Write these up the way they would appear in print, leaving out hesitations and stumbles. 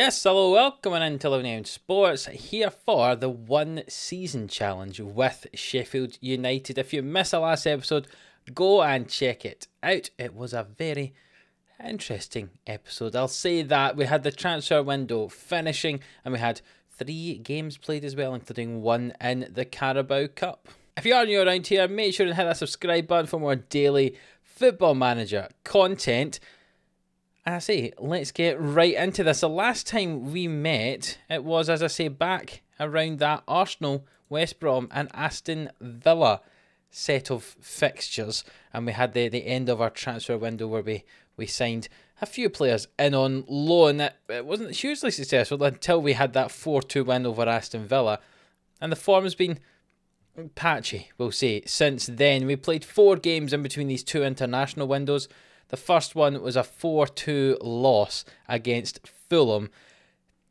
Yes, hello, welcome into FM21 Sports, here for the one season challenge with Sheffield United. If you missed the last episode, go and check it out. It was a very interesting episode. I'll say that. We had the transfer window finishing and we had 3 games played as well, including one in the Carabao Cup. If you are new around here, make sure to hit that subscribe button for more daily Football Manager content. And I say, let's get right into this. The last time we met, it was, as I say, back around that Arsenal, West Brom and Aston Villa set of fixtures. And we had the end of our transfer window where we signed a few players in on loan. It wasn't hugely successful until we had that 4-2 win over Aston Villa. And the form has been patchy, we'll say, since then. We played 4 games in between these 2 international windows. The first one was a 4-2 loss against Fulham.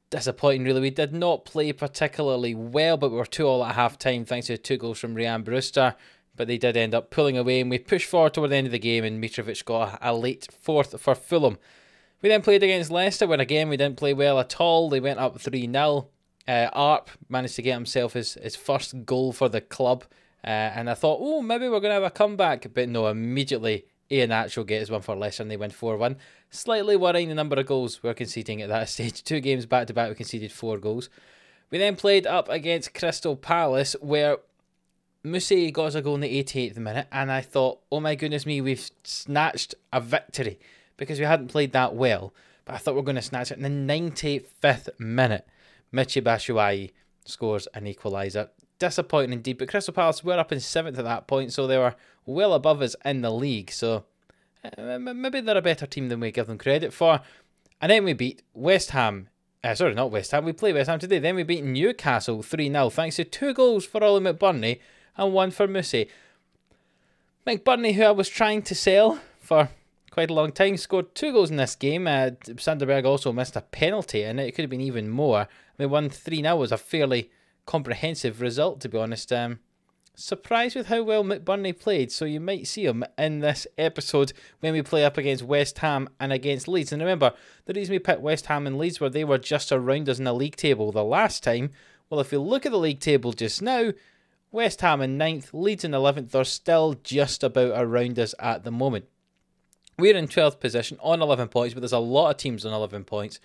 Disappointing, really. We did not play particularly well, but we were 2-2 at half-time thanks to 2 goals from Ryan Brewster. But they did end up pulling away, and we pushed forward toward the end of the game, and Mitrovic got a late 4th for Fulham. We then played against Leicester, where again we didn't play well at all. They went up 3-0. Arp managed to get himself his first goal for the club. And I thought, oh, maybe we're going to have a comeback. But no, immediately Iheanacho gets one for Leicester and they win 4-1. Slightly worrying the number of goals we're conceding at that stage. 2 games back to back we conceded 4 goals. We then played up against Crystal Palace where Musa got us a goal in the 88th minute and I thought, oh my goodness me, we've snatched a victory because we hadn't played that well. But I thought we were going to snatch it in the 95th minute. Michy Batshuayi scores an equaliser. Disappointing indeed, but Crystal Palace were up in 7th at that point, so they were well above us in the league. So maybe they're a better team than we give them credit for. And then we beat West Ham. Sorry, not West Ham. We play West Ham today. Then we beat Newcastle 3-0 thanks to 2 goals for Ollie McBurnie and 1 for Musa. McBurnie, who I was trying to sell for quite a long time, scored 2 goals in this game. Sanderberg also missed a penalty, and it could have been even more. We won 3-0 was a fairly comprehensive result, to be honest. Surprised with how well McBurnie played, so you might see him in this episode when we play up against West Ham and against Leeds. And remember, the reason we picked West Ham and Leeds were they were just around us in the league table the last time. Well, if you look at the league table just now, West Ham in 9th, Leeds in 11th, they're still just about around us at the moment. We're in 12th position on 11 points, but there's a lot of teams on 11 points.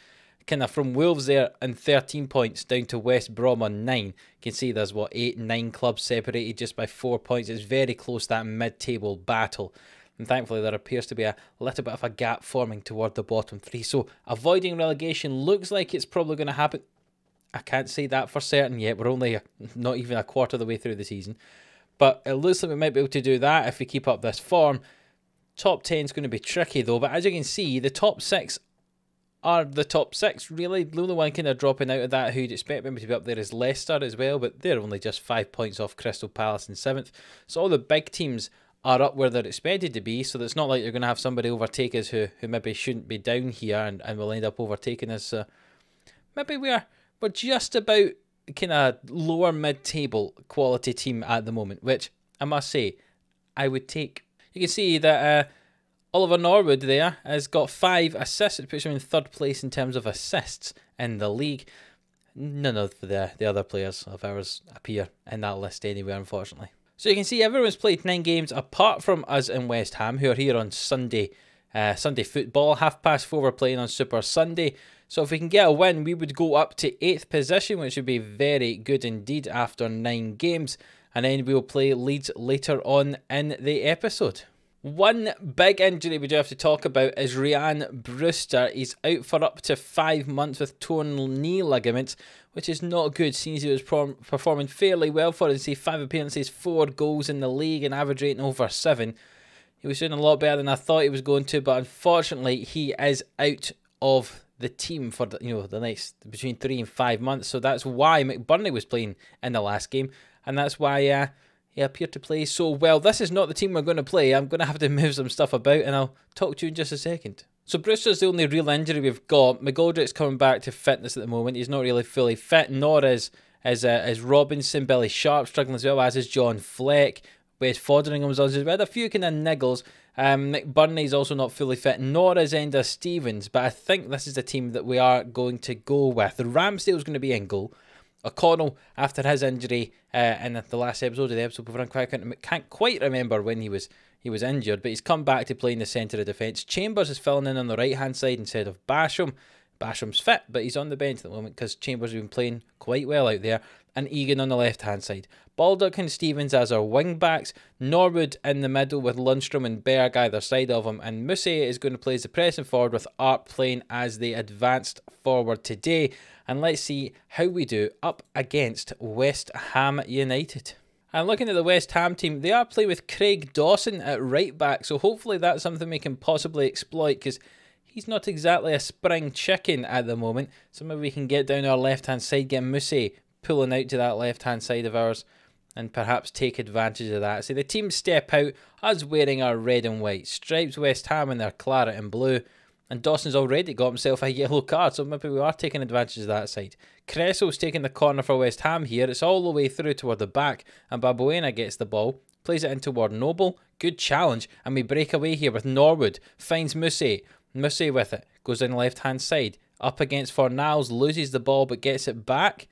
Kind of from Wolves there on 13 points down to West Brom on 9. You can see there's 8-9 clubs separated just by 4 points. It's very close to that mid-table battle. And thankfully there appears to be a little bit of a gap forming toward the bottom 3. So avoiding relegation looks like it's probably going to happen. I can't say that for certain yet. We're only not even a quarter of the way through the season. But it looks like we might be able to do that if we keep up this form. Top 10 is going to be tricky though. But as you can see, the top 6 are the top 6, really. The only one kind of dropping out of that who you'd expect maybe to be up there is Leicester as well, but they're only just 5 points off Crystal Palace in 7th. So all the big teams are up where they're expected to be, so it's not like you're going to have somebody overtake us who maybe shouldn't be down here and will end up overtaking us. So maybe we're just about kind of lower mid-table quality team at the moment, which I must say I would take. You can see that Oliver Norwood there has got 5 assists. It puts him in 3rd place in terms of assists in the league. None of the other players of ours appear in that list anywhere, unfortunately. So you can see everyone's played 9 games apart from us in West Ham, who are here on Sunday football. 4:30 we're playing on Super Sunday. So if we can get a win, we would go up to 8th position, which would be very good indeed after 9 games. And then we'll play Leeds later on in the episode. One big injury we do have to talk about is Ryan Brewster. He's out for up to 5 months with torn knee ligaments, which is not good, since he was performing fairly well for us. 5 appearances, 4 goals in the league, and average rating over 7. He was doing a lot better than I thought he was going to, but unfortunately he is out of the team for the next between 3 and 5 months. So that's why McBurnie was playing in the last game, and that's why he appeared to play so well. This is not the team we're going to play. I'm going to have to move some stuff about, and I'll talk to you in just a second. So Brewster's the only real injury we've got. McGoldrick's coming back to fitness at the moment. He's not really fully fit, nor is Robinson. Billy Sharp struggling as well, as is John Fleck. Wes Fotheringham's on. We had a few kind of niggles, McBurney's also not fully fit, nor is Enda Stevens, but I think this is the team that we are going to go with. Ramsdale's going to be in goal. O'Connell, after his injury in the last episode of the episode before, I can't quite remember when he was injured, but he's come back to play in the centre of defence. Chambers is filling in on the right-hand side instead of Basham. Basham's fit, but he's on the bench at the moment because Chambers has been playing quite well out there. And Egan on the left-hand side. Baldock and Stevens as our wing-backs. Norwood in the middle with Lundstrom and Berg either side of him. And Musse is going to play as the pressing forward with Art playing as the advanced forward today. And let's see how we do up against West Ham United. And looking at the West Ham team, they are playing with Craig Dawson at right-back. So hopefully that's something we can possibly exploit because he's not exactly a spring chicken at the moment. So maybe we can get down our left-hand side, get Musse pulling out to that left-hand side of ours and perhaps take advantage of that. So the team step out, us wearing our red and white stripes, West Ham in their claret and blue, and Dawson's already got himself a yellow card, so maybe we are taking advantage of that side. Cressel's taking the corner for West Ham here. It's all the way through toward the back, and Babuena gets the ball, plays it in toward Noble. Good challenge, and we break away here with Norwood. Finds Musse. Musse with it. Goes down the left-hand side. Up against Fornals, loses the ball but gets it back.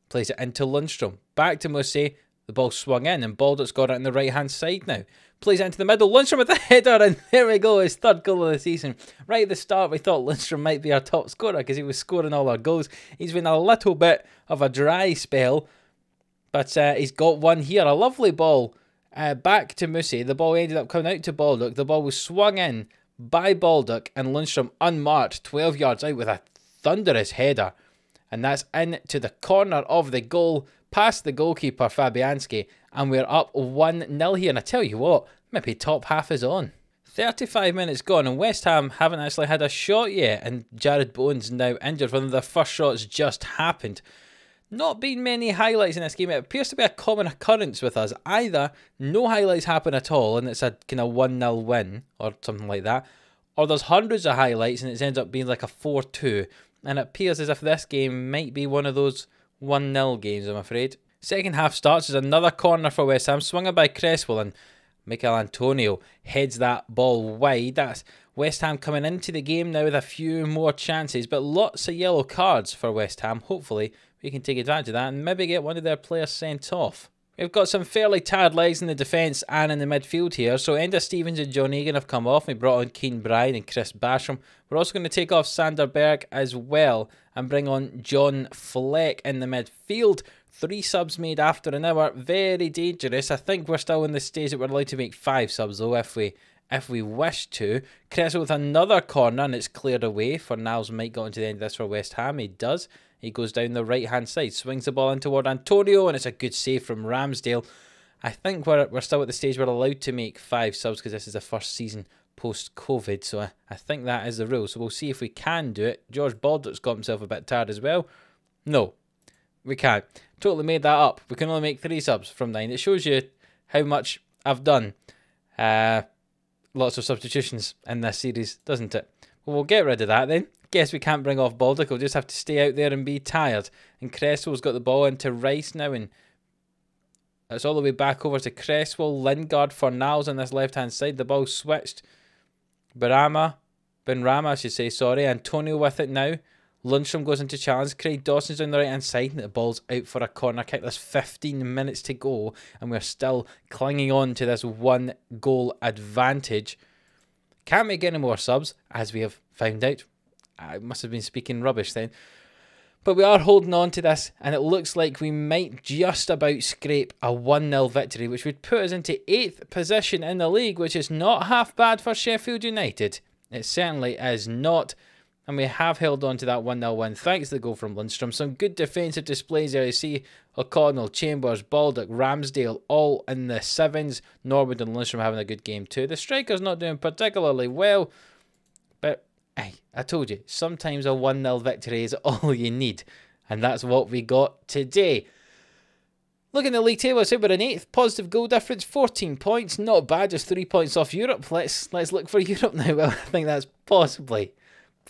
Plays it into Lundstrom. Back to Musse. The ball swung in and Baldock's got it on the right-hand side now. Plays it into the middle. Lundstrom with the header and there we go. His third goal of the season. Right at the start we thought Lundstrom might be our top scorer because he was scoring all our goals. He's been a little bit of a dry spell. But he's got one here. A lovely ball back to Musse. The ball ended up coming out to Baldock. The ball was swung in by Baldock and Lundstrom unmarked 12 yards out with a thunderous header. And that's into the corner of the goal, past the goalkeeper Fabianski, and we're up 1-0 here. And I tell you what, maybe top half is on. 35 minutes gone, and West Ham haven't actually had a shot yet, and Jared Bowen's now injured. One of their first shots just happened. Not been many highlights in this game. It appears to be a common occurrence with us. Either no highlights happen at all, and it's a kind of 1-0 win, or something like that, or there's hundreds of highlights, and it ends up being like a 4-2. And it appears as if this game might be one of those 1-0 games, I'm afraid. Second half starts as another corner for West Ham, swung in by Cresswell, and Michael Antonio heads that ball wide. That's West Ham coming into the game now with a few more chances, but lots of yellow cards for West Ham. Hopefully we can take advantage of that and maybe get one of their players sent off. We've got some fairly tired legs in the defence and in the midfield here. So Enda Stevens and John Egan have come off. We brought on Keane Bryan and Chris Basham. We're also going to take off Sander Berg as well and bring on John Fleck in the midfield. 3 subs made after an hour. Very dangerous. I think we're still in the stage that we're allowed to make 5 subs though if we wish to. Cresswell with another corner and it's cleared away. Fornals might get onto the end of this for West Ham. He does. He goes down the right-hand side, swings the ball in toward Antonio, and it's a good save from Ramsdale. I think we're still at the stage we're allowed to make 5 subs because this is the first season post-COVID, so I think that is the rule. So we'll see if we can do it. George Baldock's got himself a bit tired as well. No, we can't. Totally made that up. We can only make 3 subs from 9. It shows you how much I've done. Lots of substitutions in this series, doesn't it? Well, we'll get rid of that then. Guess we can't bring off Baldock. We'll just have to stay out there and be tired. And Cresswell's got the ball into Rice now. And it's all the way back over to Cresswell. Lingard for Niles on this left-hand side. The ball switched. Benrahma, I should say, sorry. Antonio with it now. Lundstrom goes into challenge. Craig Dawson's on the right-hand side. And the ball's out for a corner kick. There's 15 minutes to go. And we're still clinging on to this 1-goal advantage. Can't make any more subs, as we have found out. I must have been speaking rubbish then. But we are holding on to this, and it looks like we might just about scrape a 1-0 victory, which would put us into 8th position in the league, which is not half bad for Sheffield United. It certainly is not. And we have held on to that 1-0 win, thanks to the goal from Lundstrom. Some good defensive displays there. You see O'Connell, Chambers, Baldock, Ramsdale, all in the 7s. Norwood and Lundstrom having a good game too. The striker's not doing particularly well, but hey, I told you, sometimes a 1-0 victory is all you need. And that's what we got today. Looking at the league table, I said we're in 8th. Positive goal difference, 14 points. Not bad, just 3 points off Europe. Let's look for Europe now. Well, I think that's possibly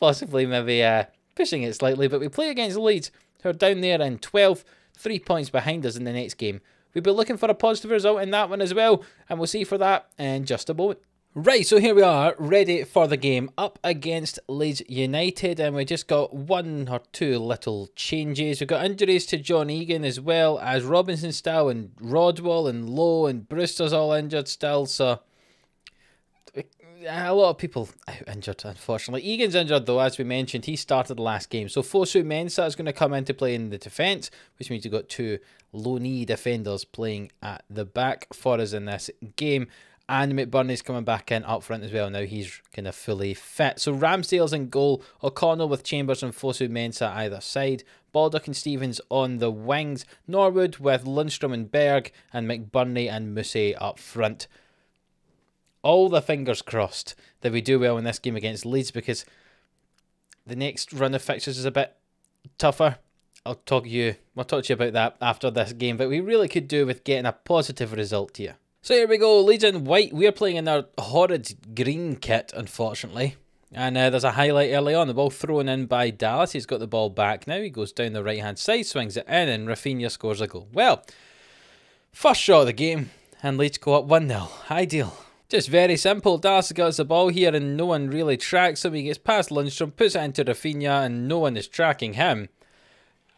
maybe pushing it slightly. But we play against Leeds, who are down there in 12th. 3 points behind us in the next game. We'll be looking for a positive result in that one as well. And we'll see for that in just a moment. Right, so here we are, ready for the game, up against Leeds United, and we just got one or two little changes. We've got injuries to John Egan as well as Robinson still, and Rodwell and Lowe and Brewster's all injured still, so a lot of people out injured, unfortunately. Egan's injured though, as we mentioned. He started the last game, so Fosu Mensah is going to come into play in the defence, which means you've got two low-knee defenders playing at the back for us in this game. And McBurney's coming back in up front as well. Now he's kind of fully fit. So Ramsdale's in goal. O'Connell with Chambers and Fosu Mensah either side. Baldock and Stevens on the wings. Norwood with Lundstrom and Berg. And McBurney and Musse up front. All the fingers crossed that we do well in this game against Leeds, because the next run of fixtures is a bit tougher. I'll talk to you about that after this game. But we really could do with getting a positive result here. So here we go, Leeds in white. We're playing in our horrid green kit, unfortunately. And there's a highlight early on. The ball thrown in by Dallas. He's got the ball back now. He goes down the right-hand side, swings it in, and Rafinha scores a goal. Well, first shot of the game, and Leeds go up 1-0. Ideal. Just very simple. Dallas gets the ball here, and no one really tracks him. He gets past Lundstrom, puts it into Rafinha, and no one is tracking him.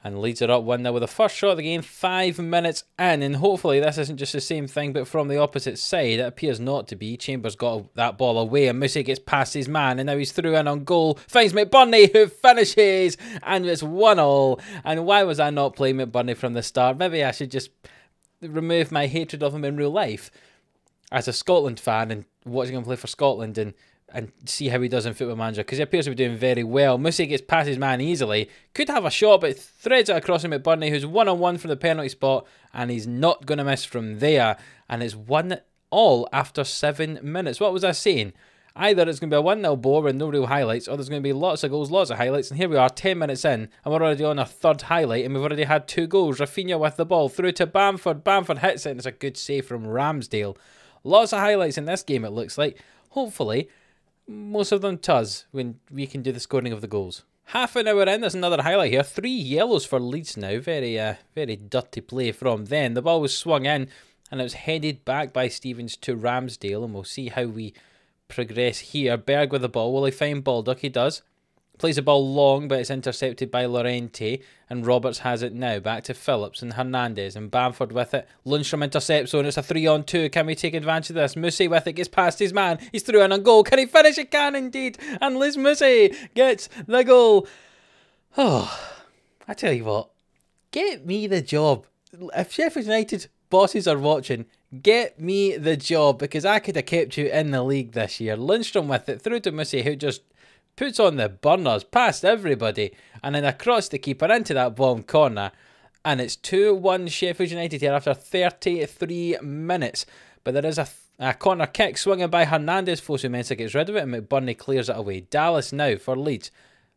And Leeds are up 1-0 with the first shot of the game, 5 minutes in. And hopefully this isn't just the same thing, but from the opposite side. It appears not to be. Chambers got that ball away, and Musse gets past his man. And now he's through in on goal. Finds McBurney, who finishes. And it's 1-1. And why was I not playing McBurney from the start? Maybe I should just remove my hatred of him in real life as a Scotland fan and watching him play for Scotland and see how he does in Football Manager, because he appears to be doing very well. Musse gets past his man easily. Could have a shot, but threads it across him McBurney, who's one-on-one from the penalty spot, and he's not going to miss from there. And it's 1-1 after 7 minutes. What was I saying? Either it's going to be a 1-0 bore with no real highlights, or there's going to be lots of goals, lots of highlights. And here we are, 10 minutes in, and we're already on our third highlight, and we've already had 2 goals. Rafinha with the ball, through to Bamford. Bamford hits it, and it's a good save from Ramsdale. Lots of highlights in this game, it looks like. Hopefully most of them does when we can do the scoring of the goals. Half an hour in, there's another highlight here. 3 yellows for Leeds now. Very dirty play from them. The ball was swung in, and it was headed back by Stevens to Ramsdale, and we'll see how we progress here. Berg with the ball. Will he find Baldock? He does. Plays the ball long, but it's intercepted by Llorente, and Roberts has it now. Back to Phillips and Hernandez, and Bamford with it. Lundstrom intercepts, so it's a 3-on-2. Can we take advantage of this? Musse with it, gets past his man. He's through in on goal. Can he finish? He can indeed. And Liz Musse gets the goal. Oh, I tell you what, get me the job. If Sheffield United bosses are watching, get me the job, because I could have kept you in the league this year. Lundstrom with it, through to Musse, who just puts on the burners past everybody, and then across the keeper into that bottom corner, and it's 2-1 Sheffield United here after 33 minutes. But there is a corner kick swinging by Hernandez. Fosu Mensah gets rid of it, and McBurney clears it away. Dallas now for Leeds.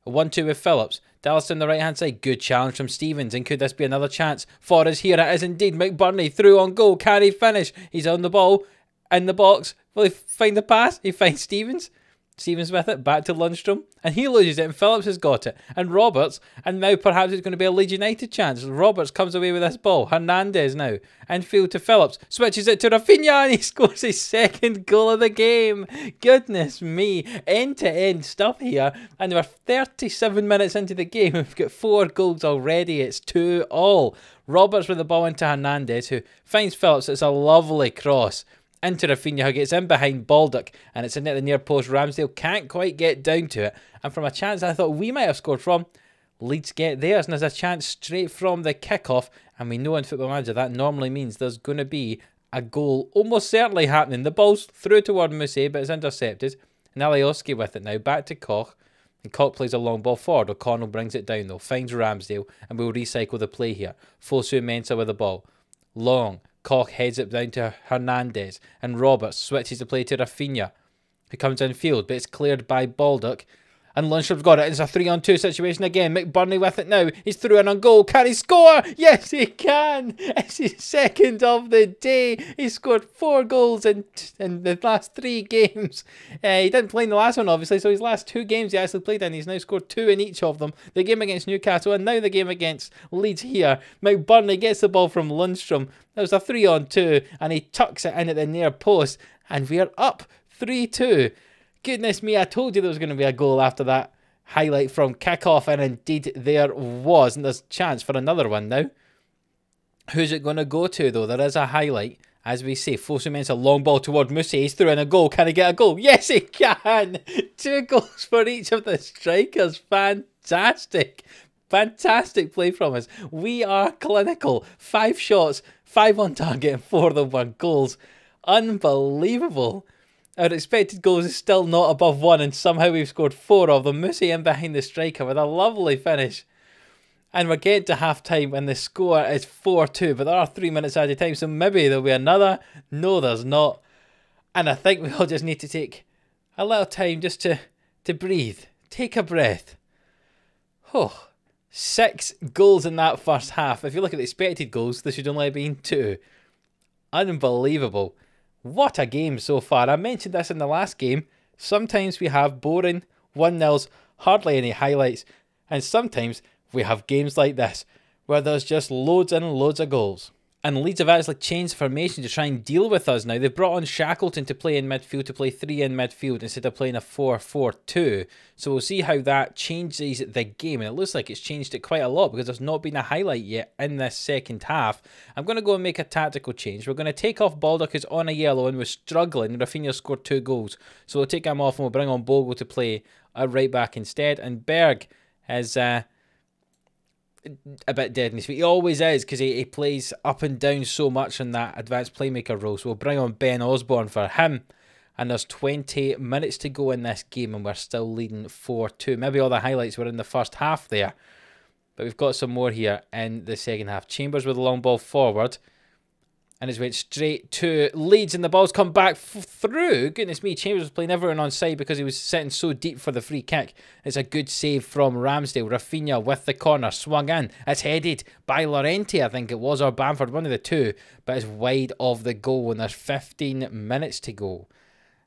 1-2 with Phillips. Dallas on the right hand side. Good challenge from Stevens, and could this be another chance for us? Here it is indeed. McBurney through on goal. Can he finish? He's on the ball in the box. Will he find the pass? He finds Stevens. Stevens with it, back to Lundstrom, and he loses it, and Phillips has got it, and Roberts, and now perhaps it's going to be a Leeds United chance. Roberts comes away with this ball. Hernandez now, infield to Phillips, switches it to Rafinha, and he scores his second goal of the game. Goodness me, end-to-end stuff here, and we're 37 minutes into the game. We've got 4 goals already. It's 2-2. Roberts with the ball into Hernandez, who finds Phillips. It's a lovely cross into Rafinha, who gets in behind Baldock, and it's in at the near post. Ramsdale can't quite get down to it, and from a chance I thought we might have scored from, Leeds get theirs, and there's a chance straight from the kickoff, and we know in Football Manager that normally means there's going to be a goal almost certainly happening. The ball's through toward Musse, but it's intercepted, and Alioski with it now, back to Koch, and Koch plays a long ball forward. O'Connell brings it down though, finds Ramsdale, and we'll recycle the play here. Fosu Mensah with the ball, long, Koch heads it down to Hernandez, and Roberts switches the play to Rafinha, who comes infield, but it's cleared by Baldock, and Lundstrom's got it. It's a 3-on-2 situation again. McBurney with it now. He's through and on goal. Can he score? Yes, he can. It's his second of the day. He scored 4 goals in the last 3 games. He didn't play in the last one, obviously, so his last 2 games he actually played in, he's now scored 2 in each of them. The game against Newcastle, and now the game against Leeds here. McBurney gets the ball from Lundstrom. It was a 3-on-2, and he tucks it in at the near post, and we're up 3-2. Goodness me, I told you there was going to be a goal after that highlight from kickoff, and indeed there was. And there's a chance for another one now. Who's it going to go to, though? There is a highlight. As we say, Fosu Mensah, a long ball toward Musa. He's through in a goal. Can he get a goal? Yes, he can. 2 goals for each of the strikers. Fantastic. Fantastic play from us. We are clinical. 5 shots, 5 on target, and 4 of them were goals. Unbelievable. Our expected goals is still not above 1, and somehow we've scored 4 of them. Musa in behind the striker with a lovely finish. And we're getting to half-time and the score is 4-2. But there are 3 minutes added time, so maybe there'll be another. No, there's not. And I think we all just need to take a little time just to breathe. Take a breath. Oh, 6 goals in that first half. If you look at the expected goals, there should only have been 2. Unbelievable. What a game so far. I mentioned this in the last game. Sometimes we have boring 1-0s, hardly any highlights. And sometimes we have games like this, where there's just loads and loads of goals. And Leeds have actually changed formation to try and deal with us now. They've brought on Shackleton to play in midfield, to play 3 in midfield instead of playing a 4-4-2. So we'll see how that changes the game. And it looks like it's changed it quite a lot because there's not been a highlight yet in this second half. I'm going to go and make a tactical change. We're going to take off Baldock, who's on a yellow and was struggling. Rafinha scored 2 goals. So we'll take him off and we'll bring on Bogle to play a right back instead. And Berg is a bit dead in his feet. He always is because he plays up and down so much in that advanced playmaker role. So we'll bring on Ben Osborne for him. And there's 20 minutes to go in this game and we're still leading 4-2. Maybe all the highlights were in the first half there. But we've got some more here in the second half. Chambers with a long ball forward. And it's went straight to Leeds and the ball's come back through. Goodness me, Chambers was playing everyone on side because he was sitting so deep for the free kick. It's a good save from Ramsdale. Rafinha with the corner, swung in. It's headed by Llorente, I think it was, or Bamford, one of the two. But it's wide of the goal and there's 15 minutes to go.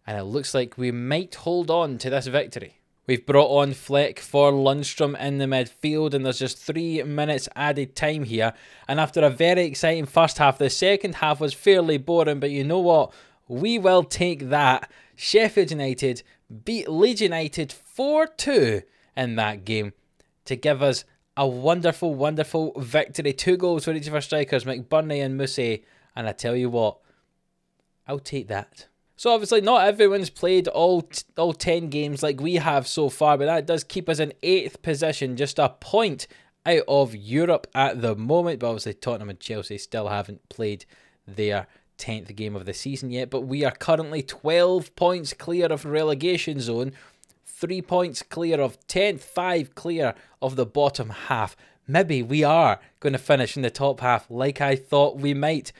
And it looks like we might hold on to this victory. We've brought on Fleck for Lundstrom in the midfield and there's just 3 minutes added time here. And after a very exciting first half, the second half was fairly boring, but you know what? We will take that. Sheffield United beat Leeds United 4-2 in that game to give us a wonderful, wonderful victory. 2 goals for each of our strikers, McBurney and Musa. And I tell you what, I'll take that. So obviously not everyone's played all 10 games like we have so far, but that does keep us in 8th position, just a point out of Europe at the moment. But obviously Tottenham and Chelsea still haven't played their 10th game of the season yet. But we are currently 12 points clear of relegation zone, 3 points clear of 10th, 5 clear of the bottom half. Maybe we are going to finish in the top half like I thought we might.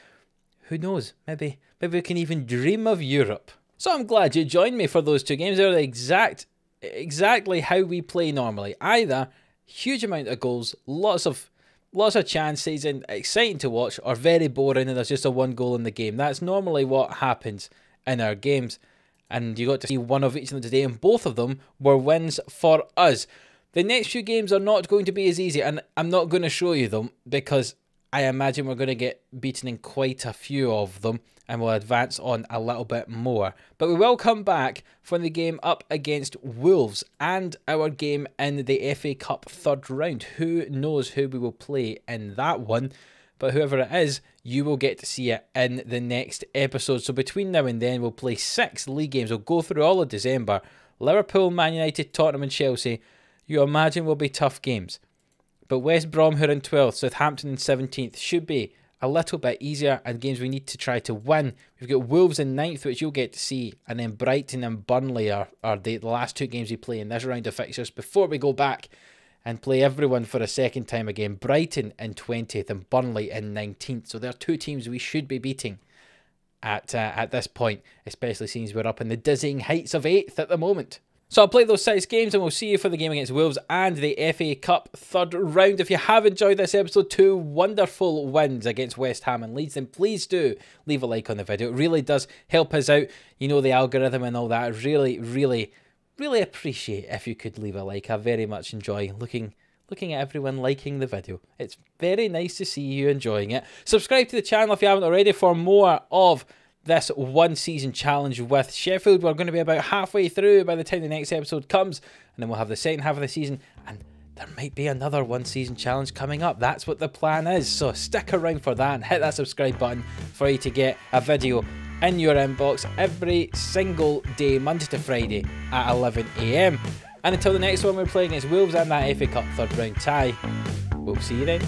Who knows? Maybe we can even dream of Europe. So I'm glad you joined me for those 2 games. They're exactly how we play normally. Either huge amount of goals, lots of chances and exciting to watch, or very boring and there's just a 1 goal in the game. That's normally what happens in our games. And you got to see one of each of them today, and both of them were wins for us. The next few games are not going to be as easy, and I'm not going to show you them because I imagine we're going to get beaten in quite a few of them and we'll advance on a little bit more. But we will come back for the game up against Wolves and our game in the FA Cup 3rd round. Who knows who we will play in that one, but whoever it is, you will get to see it in the next episode. So between now and then, we'll play 6 league games. We'll go through all of December. Liverpool, Man United, Tottenham and Chelsea. You imagine will be tough games. But West Brom, who are in 12th, Southampton in 17th, should be a little bit easier and games we need to try to win. We've got Wolves in 9th, which you'll get to see, and then Brighton and Burnley are the last 2 games we play in this round of fixtures before we go back and play everyone for a second time again. Brighton in 20th and Burnley in 19th. So there are 2 teams we should be beating at this point, especially since we're up in the dizzying heights of 8th at the moment. So I'll play those 6 games and we'll see you for the game against Wolves and the FA Cup 3rd round. If you have enjoyed this episode, 2 wonderful wins against West Ham and Leeds, then please do leave a like on the video. It really does help us out. You know, the algorithm and all that. I really, really, really appreciate if you could leave a like. I very much enjoy looking at everyone liking the video. It's very nice to see you enjoying it. Subscribe to the channel if you haven't already for more of this one season challenge with Sheffield. We're going to be about halfway through by the time the next episode comes, and then we'll have the second half of the season, and there might be another one season challenge coming up. That's what the plan is, so stick around for that and hit that subscribe button for you to get a video in your inbox every single day, Monday to Friday at 11 AM. And until the next one, we're playing against Wolves and that FA Cup third round tie. We'll see you then.